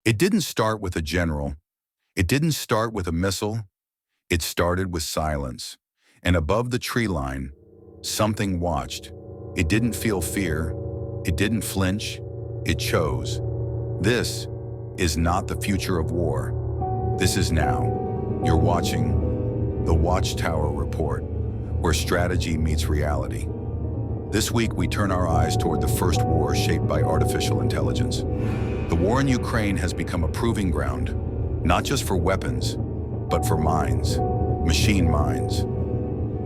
It didn't start with a general. It didn't start with a missile. It started with silence. And above the tree line, something watched. It didn't feel fear. It didn't flinch. It chose. This is not the future of war. This is now. You're watching the Watchtower Report, where strategy meets reality. This week, we turn our eyes toward the first war shaped by artificial intelligence. The war in Ukraine has become a proving ground, not just for weapons, but for minds, machine minds.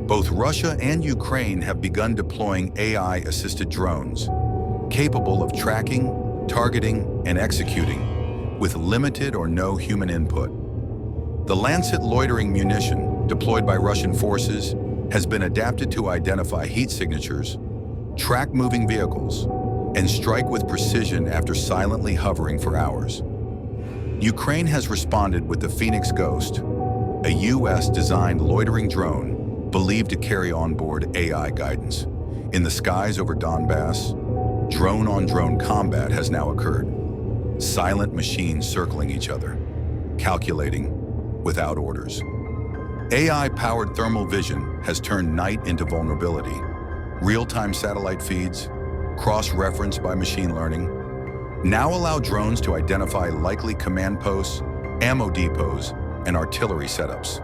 Both Russia and Ukraine have begun deploying AI-assisted drones, capable of tracking, targeting, and executing with limited or no human input. The Lancet loitering munition, deployed by Russian forces, has been adapted to identify heat signatures, track moving vehicles, and strike with precision after silently hovering for hours. Ukraine has responded with the Phoenix Ghost, a US-designed loitering drone believed to carry on-board AI guidance. In the skies over Donbass, drone-on-drone combat has now occurred. Silent machines circling each other, calculating without orders. AI-powered thermal vision has turned night into vulnerability. Real-time satellite feeds, cross-referenced by machine learning, now allow drones to identify likely command posts, ammo depots, and artillery setups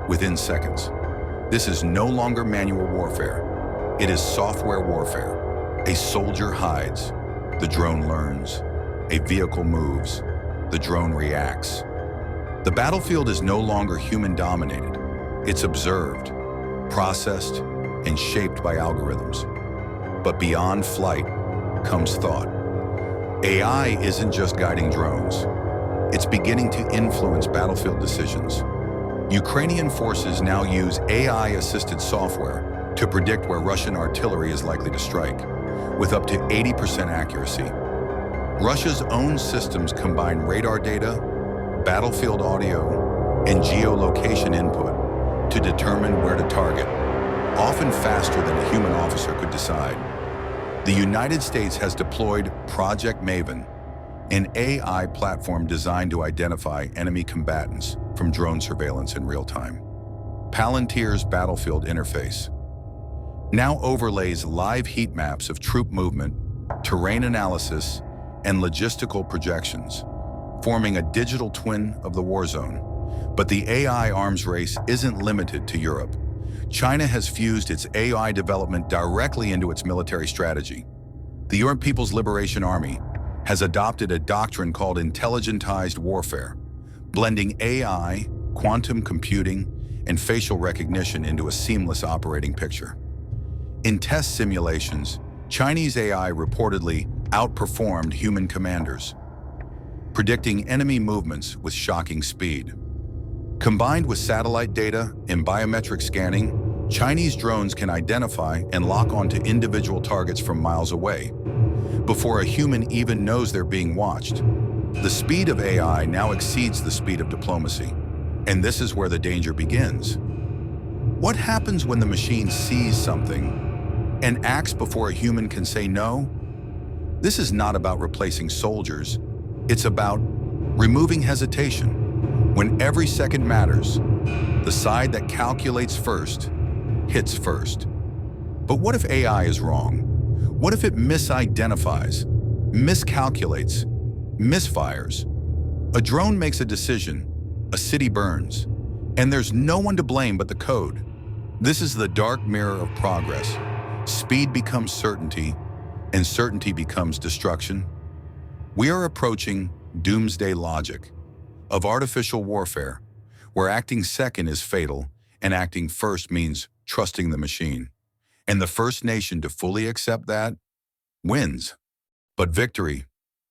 within seconds. This is no longer manual warfare. It is software warfare. A soldier hides, the drone learns. A vehicle moves, the drone reacts. The battlefield is no longer human-dominated. It's observed, processed, and shaped by algorithms. But beyond flight comes thought. AI isn't just guiding drones. It's beginning to influence battlefield decisions. Ukrainian forces now use AI-assisted software to predict where Russian artillery is likely to strike, with up to 80% accuracy. Russia's own systems combine radar data, battlefield audio, and geolocation input to determine where to target, often faster than a human officer could decide. The United States has deployed Project Maven, an AI platform designed to identify enemy combatants from drone surveillance in real time. Palantir's battlefield interface now overlays live heat maps of troop movement, terrain analysis, and logistical projections, forming a digital twin of the war zone. But the AI arms race isn't limited to Europe. China has fused its AI development directly into its military strategy. The European People's Liberation Army has adopted a doctrine called intelligentized warfare, blending AI, quantum computing, and facial recognition into a seamless operating picture. In test simulations, Chinese AI reportedly outperformed human commanders, predicting enemy movements with shocking speed. Combined with satellite data and biometric scanning, Chinese drones can identify and lock onto individual targets from miles away, before a human even knows they're being watched. The speed of AI now exceeds the speed of diplomacy, and this is where the danger begins. What happens when the machine sees something and acts before a human can say no? This is not about replacing soldiers. It's about removing hesitation. When every second matters, the side that calculates first hits first. But what if AI is wrong? What if it misidentifies, miscalculates, misfires? A drone makes a decision, a city burns, and there's no one to blame but the code. This is the dark mirror of progress. Speed becomes certainty, and certainty becomes destruction. We are approaching doomsday logic of artificial warfare, where acting second is fatal and acting first means trusting the machine. And the first nation to fully accept that wins. But victory,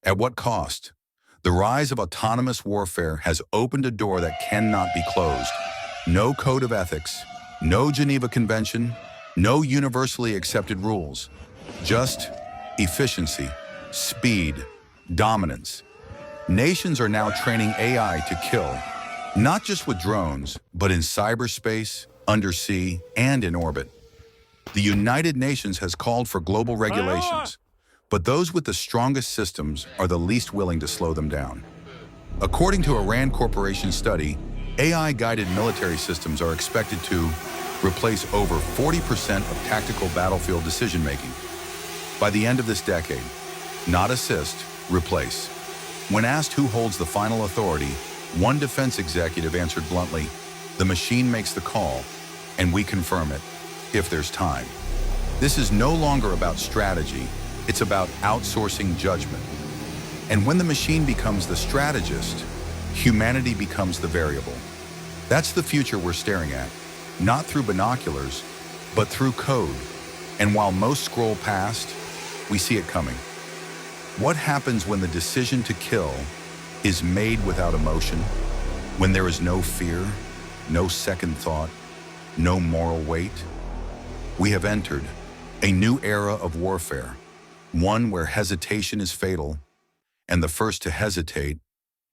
at what cost? The rise of autonomous warfare has opened a door that cannot be closed. No code of ethics, no Geneva Convention, no universally accepted rules. Just efficiency, speed, dominance. Nations are now training AI to kill, not just with drones, but in cyberspace, undersea, and in orbit. The United Nations has called for global regulations, but those with the strongest systems are the least willing to slow them down. According to a RAND Corporation study, AI-guided military systems are expected to replace over 40% of tactical battlefield decision-making by the end of this decade. Not assist, replace. When asked who holds the final authority, one defense executive answered bluntly, "The machine makes the call, and we confirm it, if there's time." This is no longer about strategy, it's about outsourcing judgment. And when the machine becomes the strategist, humanity becomes the variable. That's the future we're staring at, not through binoculars, but through code. And while most scroll past, we see it coming. What happens when the decision to kill is made without emotion? When there is no fear, no second thought, no moral weight? We have entered a new era of warfare, one where hesitation is fatal, and the first to hesitate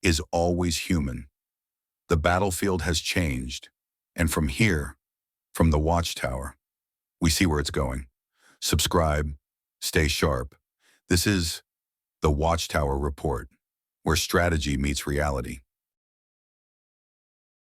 is always human. The battlefield has changed, and from here, from the Watchtower, we see where it's going. Subscribe, stay sharp. This is the Watchtower Report, where strategy meets reality.